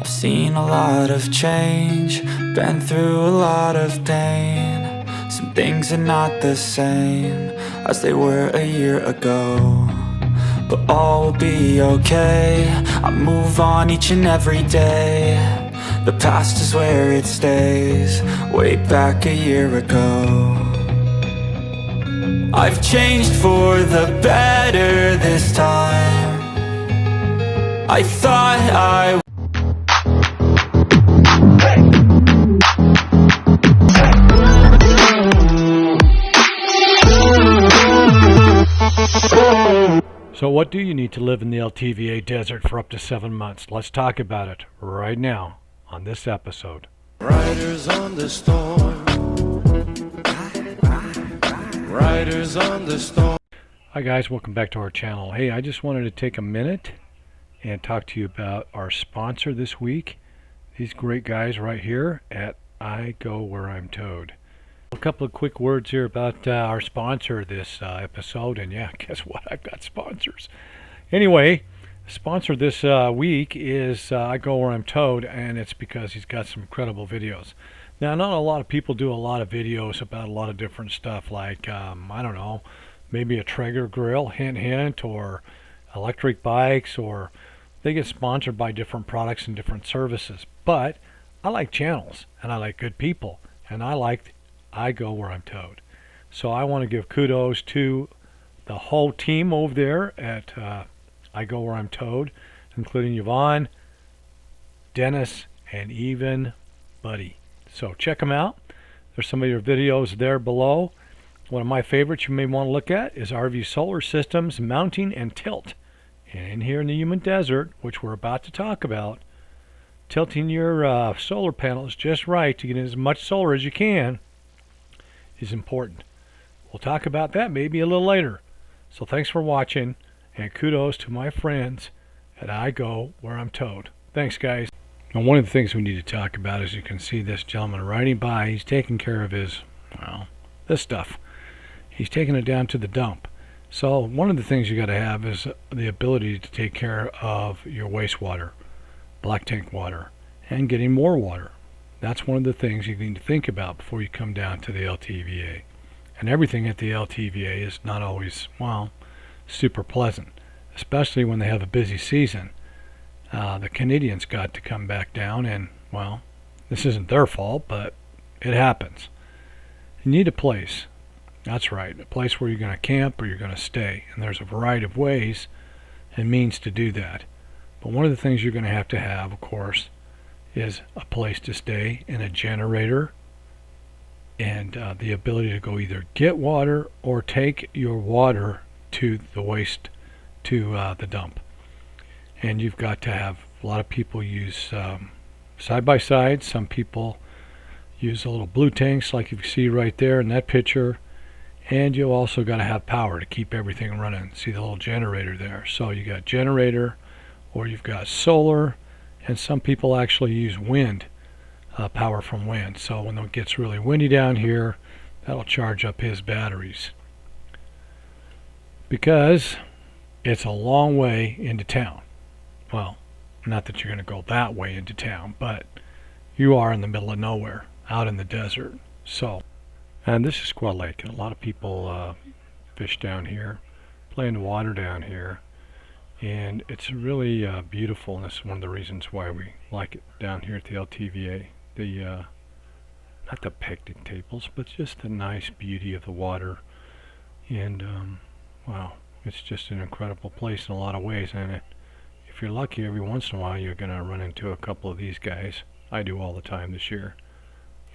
I've seen a lot of change, been through a lot of pain. Some things are not the same as they were a year ago, but all will be okay. I move on each and every day. The past is where it stays, way back a year ago. I've changed for the better this time. I thought I So what do you need to live in the LTVA desert for up to 7 months? Let's talk about it right now on this episode. Riders on the storm. Riders on the storm. Hi guys, welcome back to our channel. Hey, I just wanted to take a minute and talk to you about our sponsor this week. These great guys right here at I Go Where I'm Towed. A couple of quick words here about our sponsor this episode, and yeah, guess what? I've got sponsors. Anyway, sponsor this week is I Go Where I'm Towed, and it's because he's got some incredible videos. Now, not a lot of people do a lot of videos about a lot of different stuff, like, I don't know, maybe a Traeger grill, hint, hint, or electric bikes, or they get sponsored by different products and different services. But I like channels, and I like good people, and I Go Where I'm Towed. So I want to give kudos to the whole team over there at I Go Where I'm Towed, including Yvonne, Dennis, and even Buddy. So check them out. There's some of your videos there below. One of my favorites you may want to look at is RV Solar Systems Mounting and Tilt. And in here in the Yuma Desert, which we're about to talk about, tilting your solar panels just right to get as much solar as you can is important. We'll talk about that maybe a little later. So thanks for watching, and kudos to my friends at I Go Where I'm Towed. Thanks, guys. Now, one of the things we need to talk about is you can see this gentleman riding by. He's taking care of his, well, this stuff. He's taking it down to the dump. So one of the things you got to have is the ability to take care of your wastewater, black tank water, and getting more water. That's one of the things you need to think about before you come down to the LTVA. And everything at the LTVA is not always, well, super pleasant, especially when they have a busy season. The Canadians got to come back down, and, well, this isn't their fault, but it happens. You need a place. That's right, a place where you're going to camp or you're going to stay. And there's a variety of ways and means to do that. But one of the things you're going to have, of course, is a place to stay and a generator, and the ability to go either get water or take your water to the waste, to the dump. And you've got to have, a lot of people use side by side. Some people use a little blue tanks like you see right there in that picture, and you also got to have power to keep everything running. See the little generator there? So you got generator, or you've got solar, and some people actually use wind, power from wind. So when it gets really windy down here, that'll charge up his batteries. Because it's a long way into town. Well, not that you're going to go that way into town, but you are in the middle of nowhere, out in the desert. So, and this is Squaw Lake, and a lot of people fish down here, play in the water down here. And it's really beautiful, and this is one of the reasons why we like it down here at the LTVA. The not the picnic tables, but just the nice beauty of the water. And wow, it's just an incredible place in a lot of ways. And if you're lucky, every once in a while you're going to run into a couple of these guys. I do all the time this year.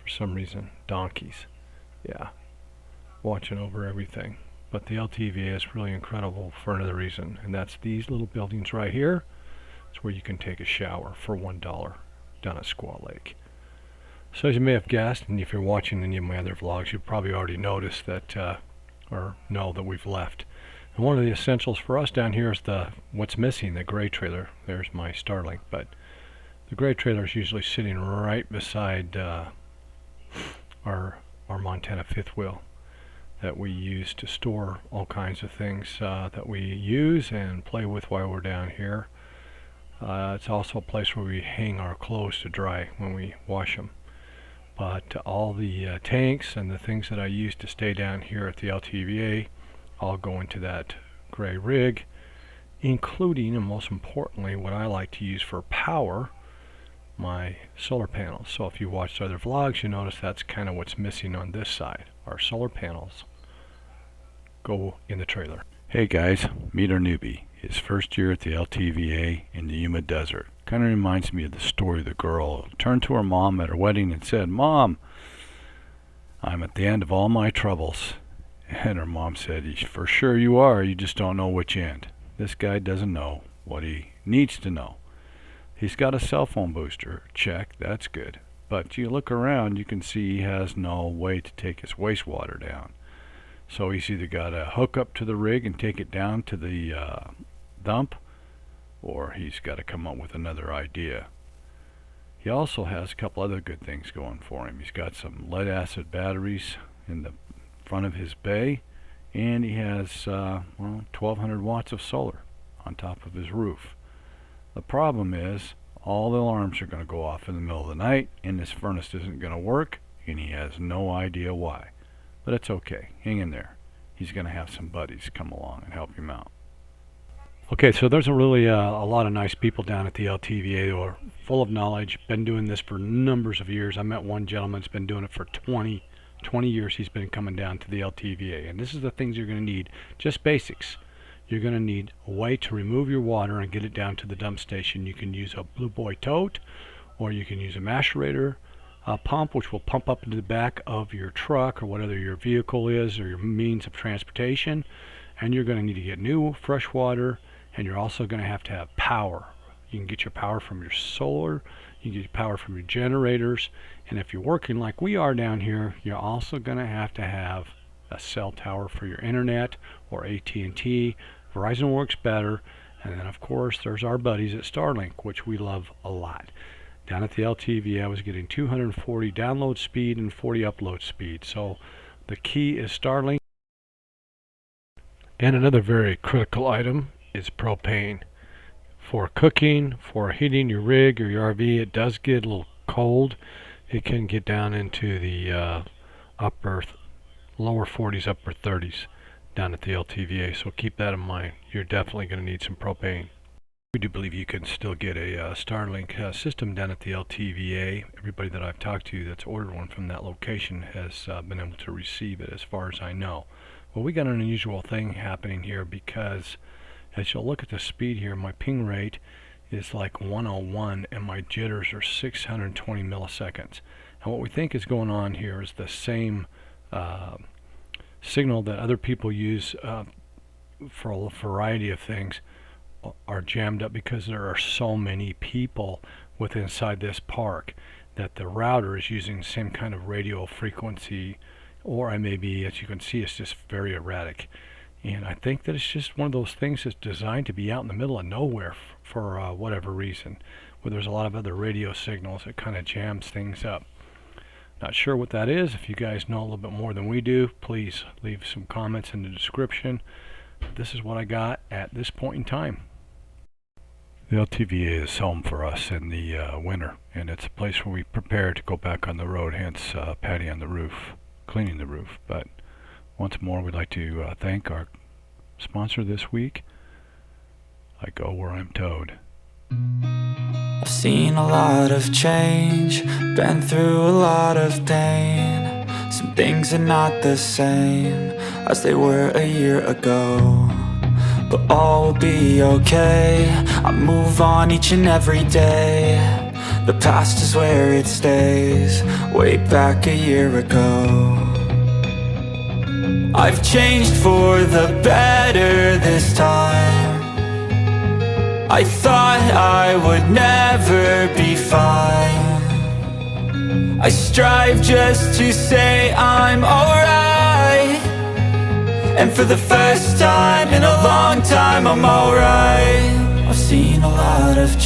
For some reason, donkeys. Yeah, watching over everything. But the LTVA is really incredible for another reason, and that's these little buildings right here. It's where you can take a shower for $1 down at Squaw Lake. So as you may have guessed, and if you're watching any of my other vlogs, you've probably already noticed that, or know that we've left. And one of the essentials for us down here is what's missing, the gray trailer. There's my Starlink, but the gray trailer is usually sitting right beside our Montana fifth wheel that we use to store all kinds of things that we use and play with while we're down here. It's also a place where we hang our clothes to dry when we wash them. But all the tanks and the things that I use to stay down here at the LTVA all go into that gray rig, including, and most importantly, what I like to use for power, my solar panels. So if you watched other vlogs, you notice that's kind of what's missing on this side. Our solar panels go in the trailer. Hey guys, meet our newbie. His first year at the LTVA in the Yuma desert. Kind of reminds me of the story of the girl who turned to her mom at her wedding and said, "Mom, I'm at the end of all my troubles." And her mom said, "For sure you are, you just don't know which end." This guy doesn't know what he needs to know. He's got a cell phone booster, check, that's good. But you look around, you can see he has no way to take his wastewater down. So he's either got to hook up to the rig and take it down to the dump, or he's got to come up with another idea. He also has a couple other good things going for him. He's got some lead acid batteries in the front of his bay, and he has 1200 watts of solar on top of his roof. The problem is all the alarms are going to go off in the middle of the night, and this furnace isn't going to work, and he has no idea why. But it's okay, hang in there. He's going to have some buddies come along and help him out. Okay, so there's a lot of nice people down at the LTVA who are full of knowledge, been doing this for numbers of years. I met one gentleman that's been doing it for 20 years. He's been coming down to the LTVA, and this is the things you're going to need, just basics. You're going to need a way to remove your water and get it down to the dump station. You can use a Blue Boy tote, or you can use a macerator pump, which will pump up into the back of your truck or whatever your vehicle is or your means of transportation. And you're going to need to get new fresh water, and you're also going to have power. You can get your power from your solar, you can get your power from your generators, and if you're working like we are down here, you're also going to have a cell tower for your internet or AT&T. Verizon works better, and then of course there's our buddies at Starlink, which we love a lot. Down at the LTV, I was getting 240 download speed and 40 upload speed. So the key is Starlink. And another very critical item is propane. For cooking, for heating your rig or your RV, it does get a little cold. It can get down into the lower 40s, upper 30s down at the LTVA. So keep that in mind. You're definitely going to need some propane. We do believe you can still get a Starlink system down at the LTVA. Everybody that I've talked to that's ordered one from that location has been able to receive it, as far as I know. Well, we got an unusual thing happening here, because as you'll look at the speed here, my ping rate is like 101 and my jitters are 620 milliseconds. And what we think is going on here is the same signal that other people use for a variety of things are jammed up, because there are so many people inside this park that the router is using the same kind of radio frequency, or I may be, as you can see, it's just very erratic. And I think that it's just one of those things that's designed to be out in the middle of nowhere for whatever reason, where there's a lot of other radio signals that kind of jams things up. Not sure what that is. If you guys know a little bit more than we do, please leave some comments in the description. This is what I got at this point in time. The LTVA is home for us in the winter, and it's a place where we prepare to go back on the road, hence patting on the roof, cleaning the roof. But once more, we'd like to thank our sponsor this week, I Go Where I'm Towed. I've seen a lot of change, been through a lot of pain. Some things are not the same as they were a year ago, but all will be okay. I move on each and every day. The past is where it stays, way back a year ago. I've changed for the better this time. I thought I would never be fine. I strive just to say I'm alright, and for the first time in a long time I'm alright. I've seen a lot of change.